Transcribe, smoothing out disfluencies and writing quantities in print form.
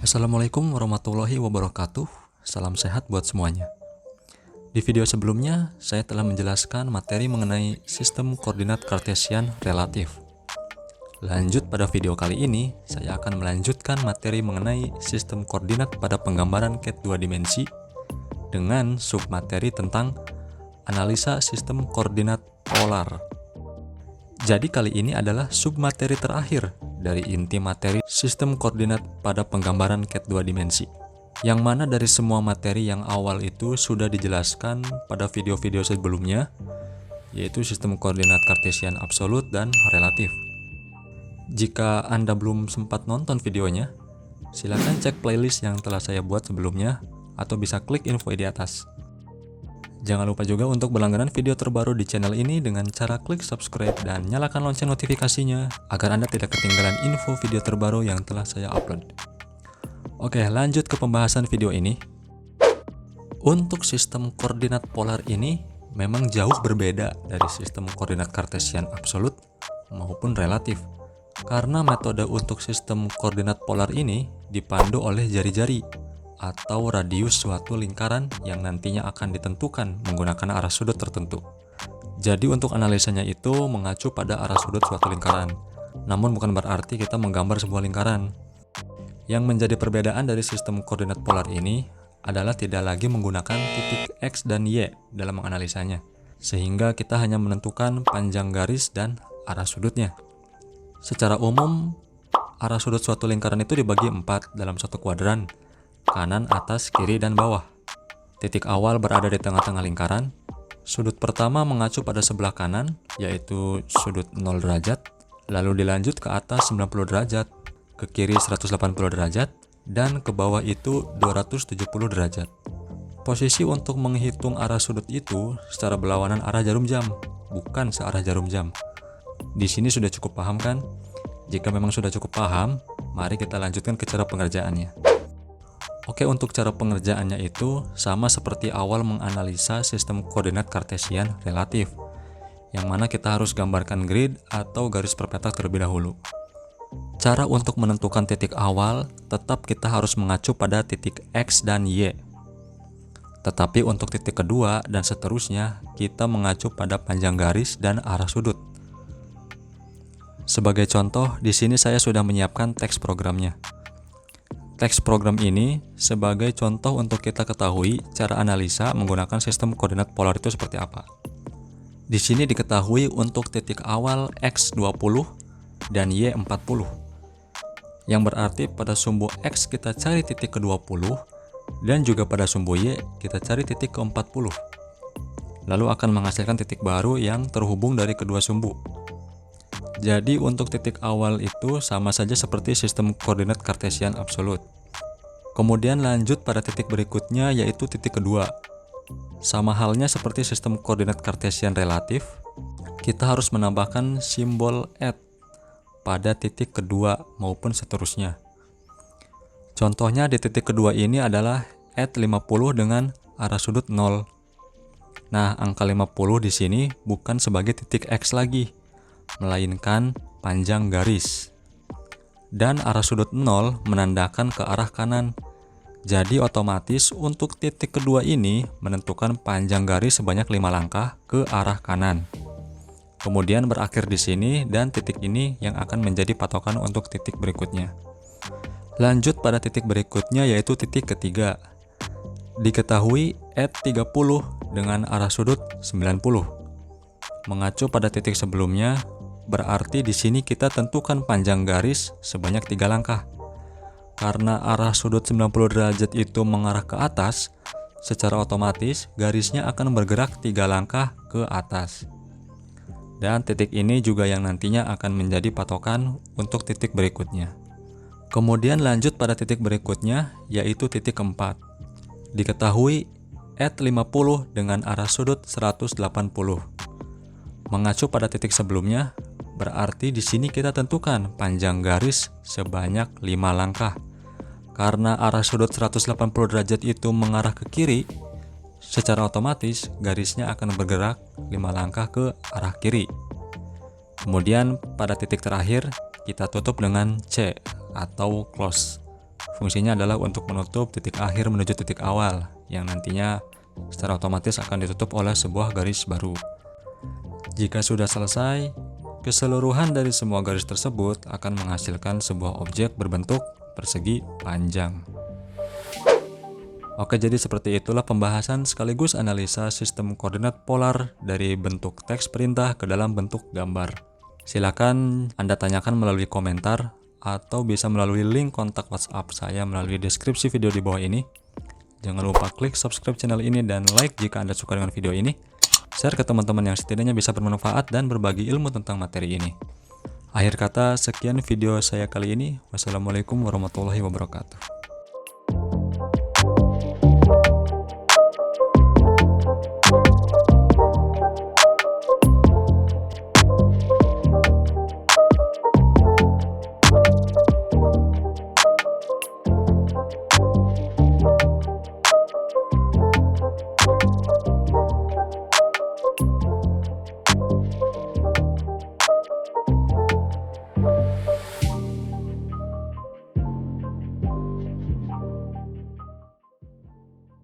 Assalamualaikum warahmatullahi wabarakatuh. Salam sehat buat semuanya. Di video sebelumnya, saya telah menjelaskan materi mengenai sistem koordinat Kartesian relatif. Lanjut pada video kali ini, saya akan melanjutkan materi mengenai sistem koordinat pada penggambaran cat 2 dimensi dengan submateri tentang analisa sistem koordinat polar. Jadi kali ini adalah submateri terakhir dari inti materi sistem koordinat pada penggambaran cat 2 dimensi. Yang mana dari semua materi yang awal itu sudah dijelaskan pada video-video sebelumnya, yaitu sistem koordinat Kartesian absolut dan relatif. Jika Anda belum sempat nonton videonya, silakan cek playlist yang telah saya buat sebelumnya atau bisa klik info di atas. Jangan lupa juga untuk berlangganan video terbaru di channel ini dengan cara klik subscribe dan nyalakan lonceng notifikasinya agar Anda tidak ketinggalan info video terbaru yang telah saya upload. Oke, lanjut ke pembahasan video ini. Untuk sistem koordinat polar ini memang jauh berbeda dari sistem koordinat Kartesian absolut maupun relatif. Karena metode untuk sistem koordinat polar ini dipandu oleh jari-jari atau radius suatu lingkaran yang nantinya akan ditentukan menggunakan arah sudut tertentu. Jadi untuk analisanya itu mengacu pada arah sudut suatu lingkaran, namun bukan berarti kita menggambar sebuah lingkaran. Yang menjadi perbedaan dari sistem koordinat polar ini adalah tidak lagi menggunakan titik X dan Y dalam menganalisanya, sehingga kita hanya menentukan panjang garis dan arah sudutnya. Secara umum, arah sudut suatu lingkaran itu dibagi 4 dalam satu kuadran, kanan, atas, kiri, dan bawah. Titik awal berada di tengah-tengah lingkaran. Sudut pertama mengacu pada sebelah kanan, yaitu sudut 0 derajat, lalu dilanjut ke atas 90 derajat, ke kiri 180 derajat, dan ke bawah itu 270 derajat. Posisi untuk menghitung arah sudut itu secara berlawanan arah jarum jam, bukan searah jarum jam. Di sini sudah cukup paham kan? Jika memang sudah cukup paham, mari kita lanjutkan ke cara pengerjaannya. Oke, untuk cara pengerjaannya itu sama seperti awal menganalisa sistem koordinat Kartesian relatif, yang mana kita harus gambarkan grid atau garis perpetak terlebih dahulu. Cara untuk menentukan titik awal tetap kita harus mengacu pada titik X dan Y. Tetapi untuk titik kedua dan seterusnya, kita mengacu pada panjang garis dan arah sudut. Sebagai contoh, di sini saya sudah menyiapkan teks programnya. Teks program ini sebagai contoh untuk kita ketahui cara analisa menggunakan sistem koordinat polar itu seperti apa. Di sini diketahui untuk titik awal X20 dan Y40. Yang berarti pada sumbu X kita cari titik ke-20 dan juga pada sumbu Y kita cari titik ke-40. Lalu akan menghasilkan titik baru yang terhubung dari kedua sumbu. Jadi untuk titik awal itu sama saja seperti sistem koordinat Kartesian absolut. Kemudian lanjut pada titik berikutnya yaitu titik kedua. Sama halnya seperti sistem koordinat Kartesian relatif, kita harus menambahkan simbol @ pada titik kedua maupun seterusnya. Contohnya di titik kedua ini adalah @50 dengan arah sudut 0. Nah, angka 50 di sini bukan sebagai titik X lagi, melainkan panjang garis. Dan arah sudut 0 menandakan ke arah kanan. Jadi otomatis untuk titik kedua ini menentukan panjang garis sebanyak 5 langkah ke arah kanan. Kemudian berakhir di sini dan titik ini yang akan menjadi patokan untuk titik berikutnya. Lanjut pada titik berikutnya yaitu titik ketiga. Diketahui @30 dengan arah sudut 90. Mengacu pada titik sebelumnya, berarti di sini kita tentukan panjang garis sebanyak 3 langkah. Karena arah sudut 90 derajat itu mengarah ke atas, secara otomatis garisnya akan bergerak 3 langkah ke atas. Dan titik ini juga yang nantinya akan menjadi patokan untuk titik berikutnya. Kemudian lanjut pada titik berikutnya, yaitu titik keempat. Diketahui @50 dengan arah sudut 180. Mengacu pada titik sebelumnya, berarti di sini kita tentukan panjang garis sebanyak 5 langkah. Karena arah sudut 180 derajat itu mengarah ke kiri, secara otomatis garisnya akan bergerak 5 langkah ke arah kiri. Kemudian pada titik terakhir kita tutup dengan C atau close Fungsinya adalah untuk menutup titik akhir menuju titik awal, yang nantinya secara otomatis akan ditutup oleh sebuah garis baru. Jika sudah selesai, keseluruhan dari semua garis tersebut akan menghasilkan sebuah objek berbentuk persegi panjang. Oke, jadi seperti itulah pembahasan sekaligus analisa sistem koordinat polar dari bentuk teks perintah ke dalam bentuk gambar. Silakan Anda tanyakan melalui komentar atau bisa melalui link kontak WhatsApp saya melalui deskripsi video di bawah ini. Jangan lupa klik subscribe channel ini dan like jika Anda suka dengan video ini. Share ke teman-teman yang setidaknya bisa bermanfaat dan berbagi ilmu tentang materi ini. Akhir kata, sekian video saya kali ini. Wassalamualaikum warahmatullahi wabarakatuh.